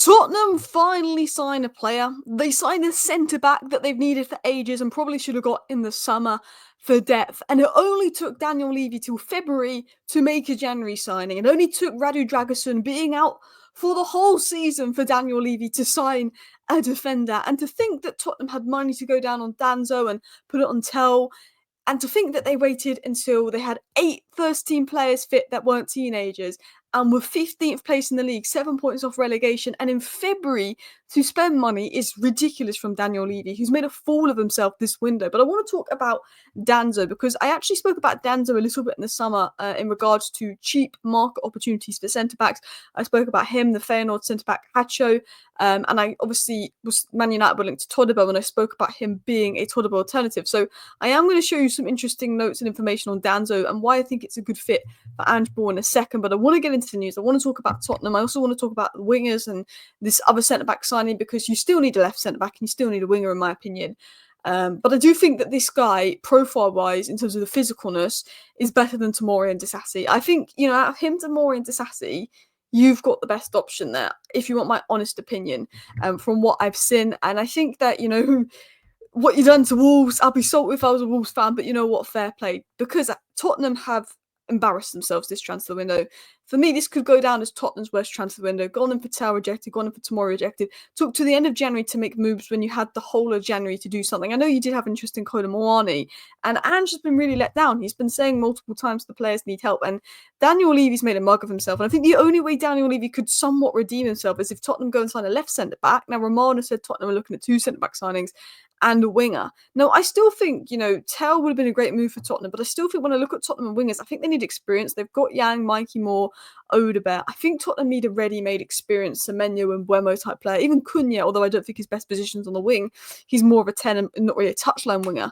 Tottenham finally signed a player. They signed a centre-back that they've needed for ages and probably should have got in the summer for depth. And it only took Daniel Levy till February to make a January signing. It only took Radu Dragusin being out for the whole season for Daniel Levy to sign a defender. And to think that Tottenham had money to go down on Danso and put it on Tell, and to think that they waited until they had 8 first-team players fit that weren't teenagers and were 15th place in the league, 7 points off relegation, and in February to spend money is ridiculous from Daniel Levy, who's made a fool of himself this window. But I want to talk about Danso because I actually spoke about Danso a little bit in the summer in regards to cheap market opportunities for centre-backs. I spoke about him, the Feyenoord centre-back Hacho, and I obviously was Man United were linked to Todibo, and I spoke about him being a Todibo alternative. So I am going to show you some interesting notes and information on Danso and why I think it's a good fit for Ange in a second. But I want to get into the news. I want to talk about Tottenham. I also want to talk about the wingers and this other centre-back signing because you still need a left centre-back and you still need a winger, in my opinion. But I do think that this guy, profile-wise, in terms of the physicalness, is better than Tomori and Disasi. I think, out of him, Tomori and Disasi, you've got the best option there, if you want my honest opinion, from what I've seen. And I think that, what you've done to Wolves, I'd be salty if I was a Wolves fan, but you know what, fair play. Because Tottenham have embarrassed themselves this transfer window. For me, this could go down as Tottenham's worst transfer window. Gone in for Tao rejected, gone in for Tomori rejected. Took to the end of January to make moves when you had the whole of January to do something. I know you did have interest in Koda Moani, and Ange has been really let down. He's been saying multiple times the players need help, and Daniel Levy's made a mug of himself. And I think the only way Daniel Levy could somewhat redeem himself is if Tottenham go and sign a left centre-back. Now, Romano said Tottenham are looking at 2 centre-back signings and a winger. Now, I still think, Tell would have been a great move for Tottenham, but I still think when I look at Tottenham and wingers, I think they need experience. They've got Yang, Mikey Moore, Odebert. I think Tottenham need a ready-made experience, Semenyo and Buemo type player. Even Cunha, although I don't think his best position's on the wing, he's more of a 10 and not really a touchline winger.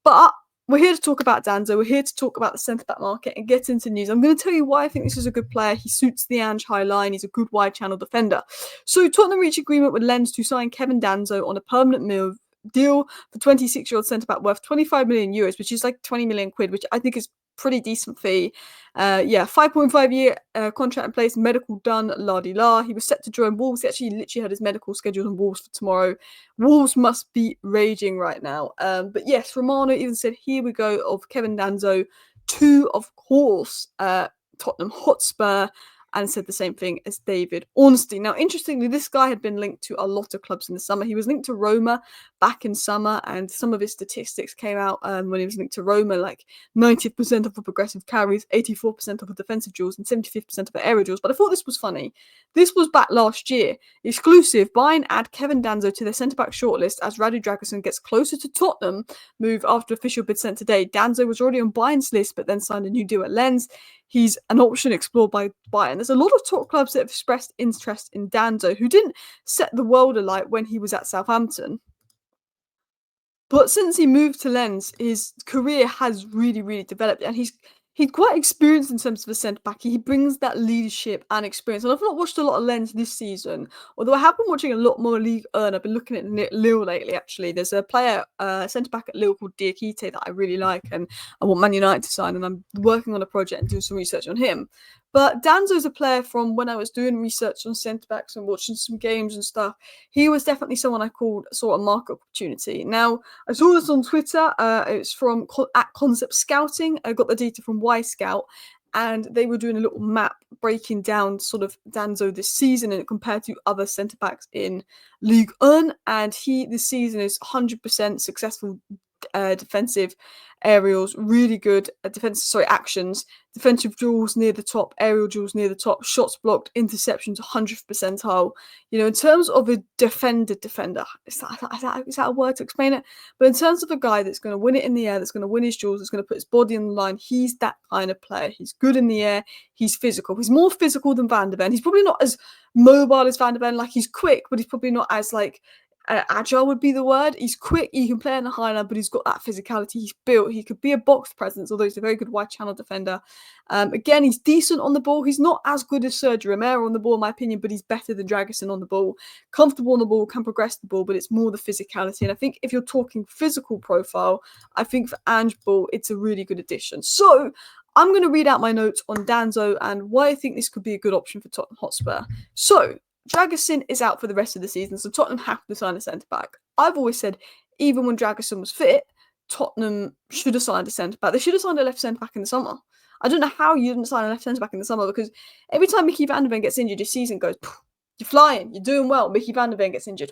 But we're here to talk about Danso. We're here to talk about the centre-back market and get into news. I'm going to tell you why I think this is a good player. He suits the Ange high line. He's a good wide channel defender. So Tottenham reached agreement with Lens to sign Kevin Danso on a permanent deal for 26-year-old centre-back worth 25 million euros, which is like 20 million quid, which I think is pretty decent fee. 5.5-year contract in place, medical done, la-di-la. He was set to join Wolves. He actually literally had his medical scheduled on Wolves for tomorrow. Wolves must be raging right now. But yes, Romano even said, here we go, of Kevin Danso to, of course, Tottenham Hotspur, and said the same thing as David Ornstein. Now, interestingly, this guy had been linked to a lot of clubs in the summer. He was linked to Roma back in summer, and some of his statistics came out when he was linked to Roma, like 90% of the progressive carries, 84% of the defensive duels, and 75% of the aerial duels. But I thought this was funny. This was back last year. Exclusive, Bayern add Kevin Danso to their centre-back shortlist as Radu Dragusin gets closer to Tottenham move after official bid sent today. Danso was already on Bayern's list, but then signed a new deal at Lens. He's an option explored by Bayern. There's a lot of top clubs that have expressed interest in Danso, who didn't set the world alight when he was at Southampton. But since he moved to Lens, his career has really, really developed, and he's quite experienced in terms of a centre-back. He brings that leadership and experience. And I've not watched a lot of Lens this season, although I have been watching a lot more League 1. I've been looking at Lille lately, actually. There's a player, centre-back at Lille called Diakite that I really like, and I want Man United to sign, and I'm working on a project and doing some research on him. But Danzo's a player from when I was doing research on centre-backs and watching some games and stuff. He was definitely someone I saw a market opportunity. Now, I saw this on Twitter. It's from at Concept Scouting. I got the data from Y Scout, and they were doing a little map breaking down sort of Danso this season and compared to other centre-backs in Ligue 1. And he, this season, is 100% successful defensive aerials, really good actions, defensive duels near the top, aerial duels near the top, shots blocked, interceptions 100th percentile. In terms of a defender, is that a word to explain it? But in terms of a guy that's going to win it in the air, that's going to win his duels, that's going to put his body on the line, he's that kind of player. He's good in the air, he's physical. He's more physical than Van der Ven. He's probably not as mobile as Van der Ven, like he's quick, but he's probably not as agile would be the word. He's quick, he can play in the highline, but he's got that physicality. He's built, he could be a box presence, although he's a very good wide channel defender. Again, he's decent on the ball. He's not as good as Sergio Romero on the ball, in my opinion, but he's better than Dragusin on the ball. Comfortable on the ball, can progress the ball, but it's more the physicality. And I think if you're talking physical profile, I think for Ange Ball, it's a really good addition. So I'm going to read out my notes on Danso and why I think this could be a good option for Tottenham Hotspur. So, Dragusin is out for the rest of the season, so Tottenham have to sign a centre-back. I've always said, even when Dragusin was fit, Tottenham should have signed a centre-back. They should have signed a left centre-back in the summer. I don't know how you didn't sign a left centre-back in the summer, because every time Mickey van der Ven gets injured, his season goes, you're flying, you're doing well. Mickey van der Ven gets injured.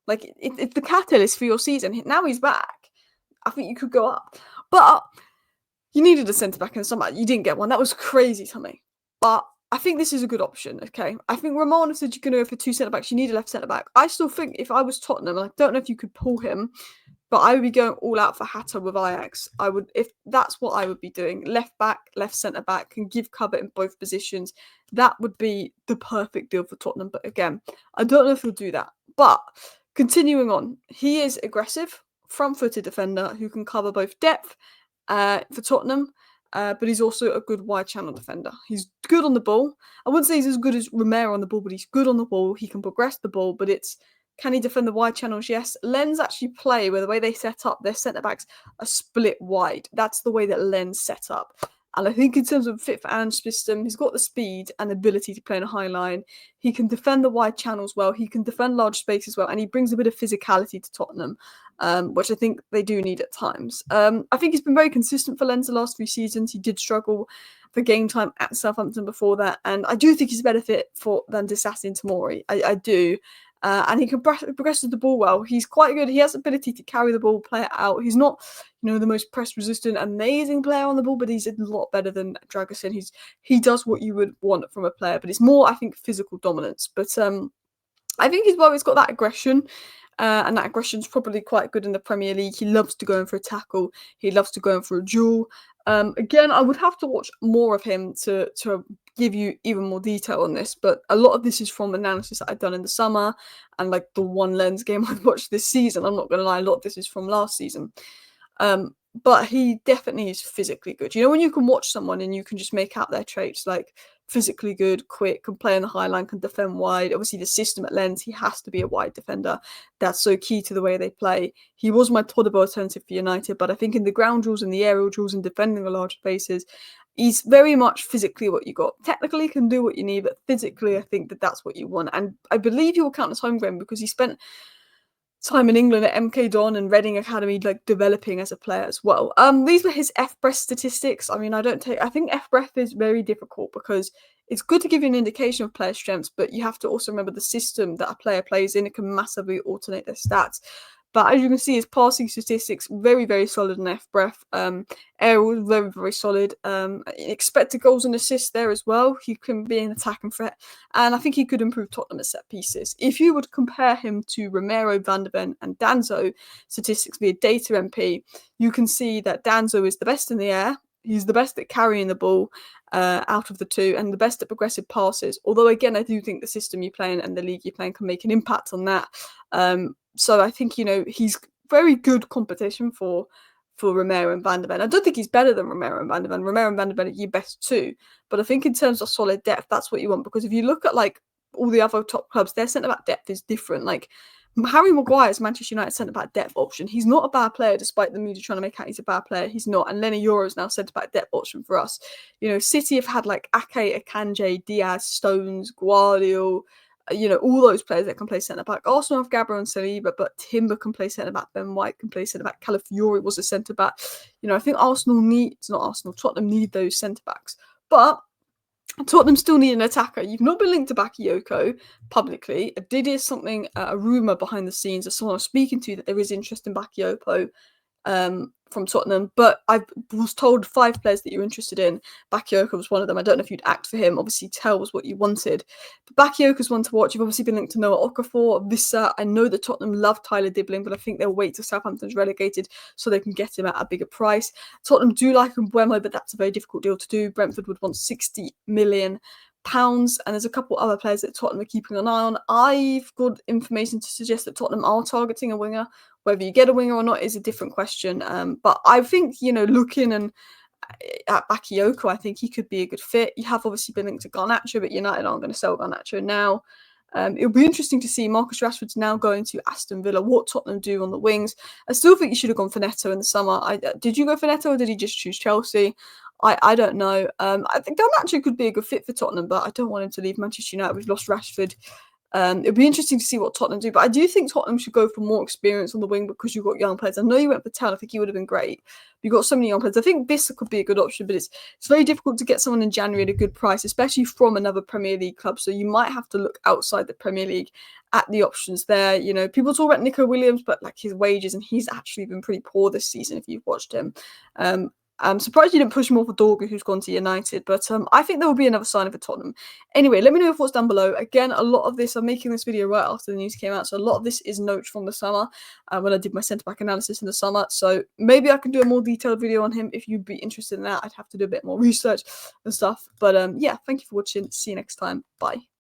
Like, it's the catalyst for your season. Now he's back. I think you could go up. But you needed a centre-back in the summer. You didn't get one. That was crazy to me. But I think this is a good option, okay? I think Romano said you're going to go for 2 centre-backs. You need a left centre-back. I still think if I was Tottenham, and I don't know if you could pull him, but I would be going all out for Hatta with Ajax. I would, if that's what I would be doing. Left back, left centre-back, and give cover in both positions. That would be the perfect deal for Tottenham. But again, I don't know if he'll do that. But continuing on, he is aggressive, front-footed defender who can cover both depth for Tottenham, but he's also a good wide channel defender. He's good on the ball. I wouldn't say he's as good as Romero on the ball, but he's good on the ball. He can progress the ball, but it's, can he defend the wide channels? Yes. Lens actually play where the way they set up their centre-backs are split wide. That's the way that Lens set up. And I think in terms of fit for Ange's system, he's got the speed and ability to play in a high line. He can defend the wide channels well. He can defend large spaces well. And he brings a bit of physicality to Tottenham, which I think they do need at times. I think he's been very consistent for Lens the last few seasons. He did struggle for game time at Southampton before that. And I do think he's a better fit than Disasi and Tomori. I do. And he can progress the ball well. He's quite good. He has the ability to carry the ball, play it out. He's not, the most press-resistant, amazing player on the ball, but he's a lot better than Dragusin. He does what you would want from a player, but it's more, I think, physical dominance. But I think he's got that aggression. And that aggression's probably quite good in the Premier League. He loves to go in for a tackle. He loves to go in for a duel. Again, I would have to watch more of him to give you even more detail on this, but a lot of this is from analysis that I've done in the summer and like the one Lens game I've watched this season. I'm not going to lie, a lot of this is from last season. But he definitely is physically good. When you can watch someone and you can just make out their traits, like physically good, quick, can play in the high line, can defend wide. Obviously, the system at Lens, he has to be a wide defender. That's so key to the way they play. He was my Todibo alternative for United, but I think in the ground duels and the aerial duels and defending the large spaces, he's very much physically what you got. Technically, he can do what you need, but physically, I think that's what you want. And I believe he will count as homegrown because he spent time in England at MK Don and Reading Academy, like developing as a player as well. These were his F-breath statistics. I mean, I think F-breath is very difficult because it's good to give you an indication of player strengths, but you have to also remember the system that a player plays in. It can massively alternate their stats. But as you can see, his passing statistics, very, very solid in F-breath. Aerial, very, very solid. Expected goals and assists there as well. He can be an attacking threat. And I think he could improve Tottenham at set pieces. If you would compare him to Romero, Van der Ven and Danso statistics via Data MP, you can see that Danso is the best in the air. He's the best at carrying the ball out of the two and the best at progressive passes. Although, again, I do think the system you play in and the league you're playing can make an impact on that. So I think, he's very good competition for Romero and Van der Ven. I don't think he's better than Romero and Van der Ven. Romero and Van der Ven are your best two. But I think in terms of solid depth, that's what you want. Because if you look at, like, all the other top clubs, their centre-back depth is different. Like, Harry Maguire's Manchester United centre-back depth option. He's not a bad player, despite the media trying to make out he's a bad player. He's not. And Lenny Euro's now centre-back depth option for us. City have had, like, Ake, Akanji, Diaz, Stones, Guardiola, all those players that can play centre-back. Arsenal have Gabriel and Saliba, but Timber can play centre-back. Ben White can play centre-back. Calafiori was a centre-back. I think Tottenham need those centre-backs. But Tottenham still need an attacker. You've not been linked to Bakayoko publicly. I did hear something, a rumour behind the scenes of someone I was speaking to that there is interest in Bakayoko from Tottenham, but I was told 5 players that you're interested in. Bakayoko was one of them. I don't know if you'd act for him. Obviously, Tell was what you wanted. But Bakayoko's one to watch. You've obviously been linked to Noah Okafor, Vissa. I know that Tottenham love Tyler Dibbling, but I think they'll wait till Southampton's relegated so they can get him at a bigger price. Tottenham do like Mbeumo, but that's a very difficult deal to do. Brentford would want £60 million. And there's a couple other players that Tottenham are keeping an eye on. I've got information to suggest that Tottenham are targeting a winger. Whether you get a winger or not is a different question. But I think, looking at Bakayoko, I think he could be a good fit. You have obviously been linked to Garnacho, but United aren't going to sell Garnacho now. It'll be interesting to see. Marcus Rashford's now going to Aston Villa. What Tottenham do on the wings? I still think you should have gone for Neto in the summer. Did you go for Neto or did he just choose Chelsea? I don't know. I think Garnacho could be a good fit for Tottenham, but I don't want him to leave Manchester United. We've lost Rashford. It'll be interesting to see what Tottenham do, but I do think Tottenham should go for more experience on the wing because you've got young players. I know you went for Tell. I think he would have been great. You've got so many young players. I think Bissell could be a good option, but it's very difficult to get someone in January at a good price, especially from another Premier League club. So you might have to look outside the Premier League at the options there. You know, people talk about Nico Williams, but like his wages, and he's actually been pretty poor this season if you've watched him. I'm surprised you didn't push more for Dorgu, who's gone to United, but I think there will be another signing for Tottenham. Anyway, let me know your thoughts down below. Again, a lot of this, I'm making this video right after the news came out, so a lot of this is notes from the summer, when I did my centre-back analysis in the summer, so maybe I can do a more detailed video on him if you'd be interested in that. I'd have to do a bit more research and stuff, but yeah, thank you for watching. See you next time. Bye.